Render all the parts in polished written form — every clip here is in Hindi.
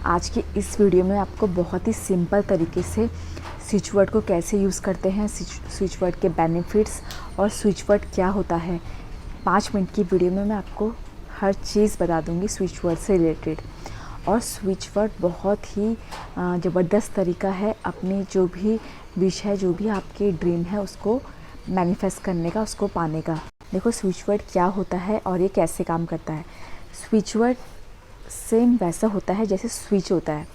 आज की इस वीडियो में आपको बहुत ही सिंपल तरीके से स्विच वर्ड को कैसे यूज़ करते हैं, स्विच वर्ड के बेनिफिट्स और स्विच वर्ड क्या होता है। 5 मिनट की वीडियो में मैं आपको हर चीज़ बता दूंगी स्विच वर्ड से रिलेटेड। और स्विच वर्ड बहुत ही ज़बरदस्त तरीका है अपनी जो भी विश है, जो भी आपकी ड्रीम है, उसको मैनिफेस्ट करने का, उसको पाने का। देखो स्विच वर्ड क्या होता है और ये कैसे काम करता है। स्विच वर्ड सेम वैसा होता है जैसे स्विच होता है।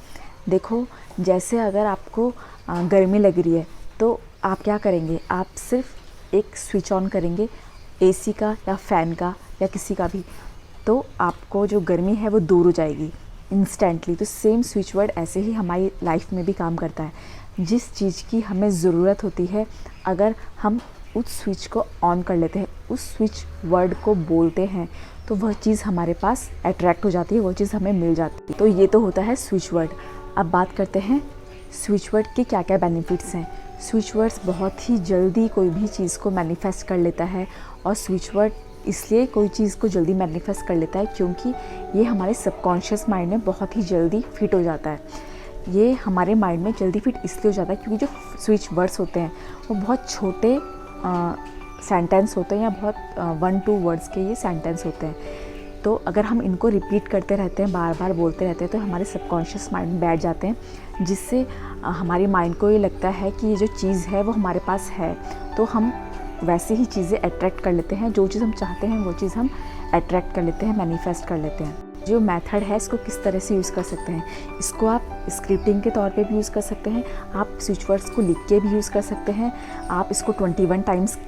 देखो जैसे अगर आपको गर्मी लग रही है तो आप क्या करेंगे, आप सिर्फ एक स्विच ऑन करेंगे एसी का या फ़ैन का या किसी का भी, तो आपको जो गर्मी है वो दूर हो जाएगी इंस्टेंटली। तो सेम स्विच वर्ड ऐसे ही हमारी लाइफ में भी काम करता है। जिस चीज़ की हमें ज़रूरत होती है, अगर हम उस स्विच को ऑन कर लेते हैं, उस स्विच वर्ड को बोलते हैं, तो वह चीज़ हमारे पास अट्रैक्ट हो जाती है, वो चीज़ हमें मिल जाती है। तो ये तो होता है स्विच वर्ड। अब बात करते हैं स्विच वर्ड के क्या क्या बेनिफिट्स हैं। स्विच वर्ड्स बहुत ही जल्दी कोई भी चीज़ को मैनिफेस्ट कर लेता है। और स्विच वर्ड इसलिए कोई चीज़ को जल्दी मैनिफेस्ट कर लेता है क्योंकि ये हमारे सबकॉन्शियस माइंड में बहुत ही जल्दी फिट हो जाता है। ये हमारे माइंड में जल्दी फिट इसलिए हो जाता है क्योंकि जो स्विच वर्ड्स होते हैं वो बहुत छोटे सेंटेंस होते हैं या बहुत 1-2 वर्ड्स के ये सेंटेंस होते हैं। तो अगर हम इनको रिपीट करते रहते हैं, बार बार बोलते रहते हैं, तो हमारे सबकॉन्शियस माइंड में बैठ जाते हैं, जिससे हमारे माइंड को ये लगता है कि ये जो चीज़ है वो हमारे पास है। तो हम वैसे ही चीज़ें अट्रैक्ट कर लेते हैं, जो चीज़ हम चाहते हैं वो चीज़ हम अट्रैक्ट कर लेते हैं, मैनिफेस्ट कर लेते हैं। जो मेथड है इसको किस तरह से यूज़ कर सकते हैं, इसको आप स्क्रिप्टिंग के तौर पे भी यूज़ कर सकते हैं, आप स्विच वर्ड्स को लिख के भी यूज़ कर सकते हैं। आप इसको 21 टाइम्स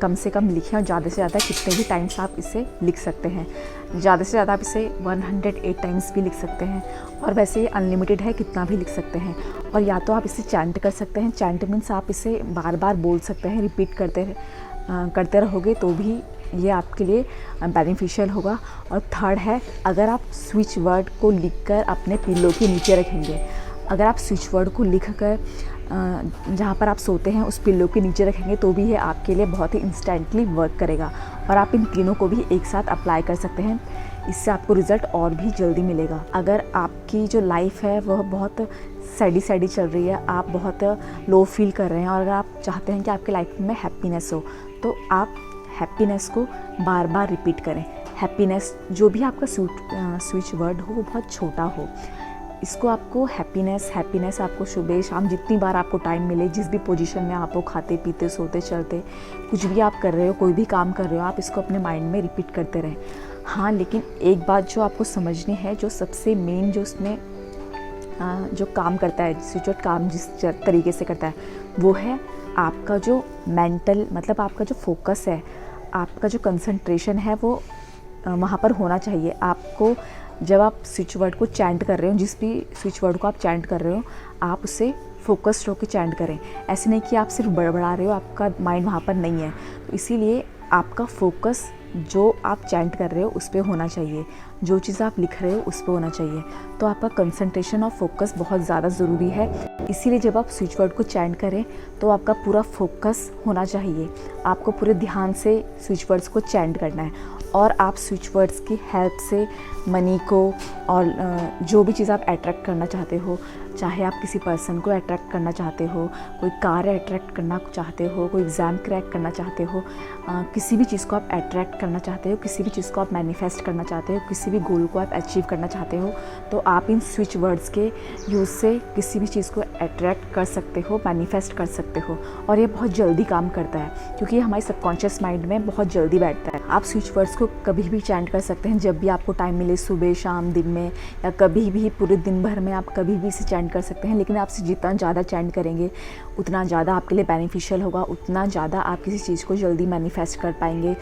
कम से कम लिखें और ज़्यादा से ज़्यादा कितने भी टाइम्स आप इसे लिख सकते हैं। ज़्यादा से ज़्यादा आप इसे 108 टाइम्स भी लिख सकते हैं। और वैसे ये अनलिमिटेड है, कितना भी लिख सकते हैं। और या तो आप इसे चैंट कर सकते हैं। चैंट मीन्स आप इसे बार बार बोल सकते हैं, रिपीट करते रहोगे तो भी ये आपके लिए बेनिफिशियल होगा। और थर्ड है, अगर आप स्विच वर्ड को लिखकर अपने पिल्लो के नीचे रखेंगे, अगर आप स्विच वर्ड को लिखकर जहाँ पर आप सोते हैं उस पिल्लो के नीचे रखेंगे, तो भी ये आपके लिए बहुत ही इंस्टेंटली वर्क करेगा। और आप इन तीनों को भी एक साथ अप्लाई कर सकते हैं, इससे आपको रिज़ल्ट और भी जल्दी मिलेगा। अगर आपकी जो लाइफ है वह बहुत सैडी चल रही है, आप बहुत लो फील कर रहे हैं, और अगर आप चाहते हैं कि आपकी लाइफ में हैप्पीनेस हो, तो आप हैप्पीनेस को बार बार रिपीट करें। हैप्पीनेस जो भी आपका स्विच वर्ड हो वो बहुत छोटा हो। इसको आपको हैप्पीनेस आपको सुबह शाम जितनी बार आपको टाइम मिले, जिस भी पोजीशन में आप हो, खाते पीते सोते चलते, कुछ भी आप कर रहे हो, कोई भी काम कर रहे हो, आप इसको अपने माइंड में रिपीट करते रहें। हाँ, लेकिन एक बात जो आपको समझनी है, जो सबसे मेन जो उसमें जो काम करता है, स्विच वर्ड काम जिस तरीके से करता है, वो है आपका जो मेंटल, मतलब आपका जो फोकस है, आपका जो कंसंट्रेशन है, वो वहाँ पर होना चाहिए। आपको जब आप स्विच वर्ड को चैंट कर रहे हो, जिस भी स्विच वर्ड को आप चैंट कर रहे हो, आप उसे फोकस्ड होकर चैंट करें। ऐसे नहीं कि आप सिर्फ बड़बड़ा रहे हो, आपका माइंड वहाँ पर नहीं है। तो इसीलिए आपका फोकस जो आप चैंट कर रहे हो उस पर होना चाहिए, जो चीज़ आप लिख रहे हो उस पर होना चाहिए। तो आपका कंसंट्रेशन और फोकस बहुत ज़्यादा ज़रूरी है। इसीलिए जब आप स्विच वर्ड को चैंट करें तो आपका पूरा फोकस होना चाहिए, आपको पूरे ध्यान से स्विच वर्ड्स को चैंट करना है। और आप स्विच वर्ड्स की हेल्प से मनी को और जो भी चीज़ आप अट्रैक्ट करना चाहते हो, चाहे आप किसी पर्सन को अट्रैक्ट करना चाहते हो, कोई कार अट्रैक्ट करना चाहते हो, कोई एग्ज़ाम क्रैक करना चाहते हो, किसी भी चीज़ को आप अट्रैक्ट करना चाहते हो, किसी भी चीज़ को आप मैनिफेस्ट करना चाहते हो, किसी भी गोल को आप अचीव करना चाहते हो, तो आप इन स्विच वर्ड्स के यूज़ से किसी भी चीज़ को अट्रैक्ट कर सकते हो, मैनिफेस्ट कर सकते हो। और ये बहुत जल्दी काम करता है क्योंकि ये हमारे सबकॉन्शियस माइंड में बहुत जल्दी बैठता है। आप स्विच वर्ड्स को कभी भी चैंट कर सकते हैं, जब भी आपको टाइम मिले, सुबह शाम दिन में, या कभी भी पूरे दिन भर में आप कभी भी इसे चैंट कर सकते हैं। लेकिन आप जितना ज़्यादा चैंट करेंगे उतना ज़्यादा आपके लिए बेनिफिशियल होगा, उतना ज़्यादा आप किसी चीज़ को जल्दी मैनिफेस्ट कर पाएंगे।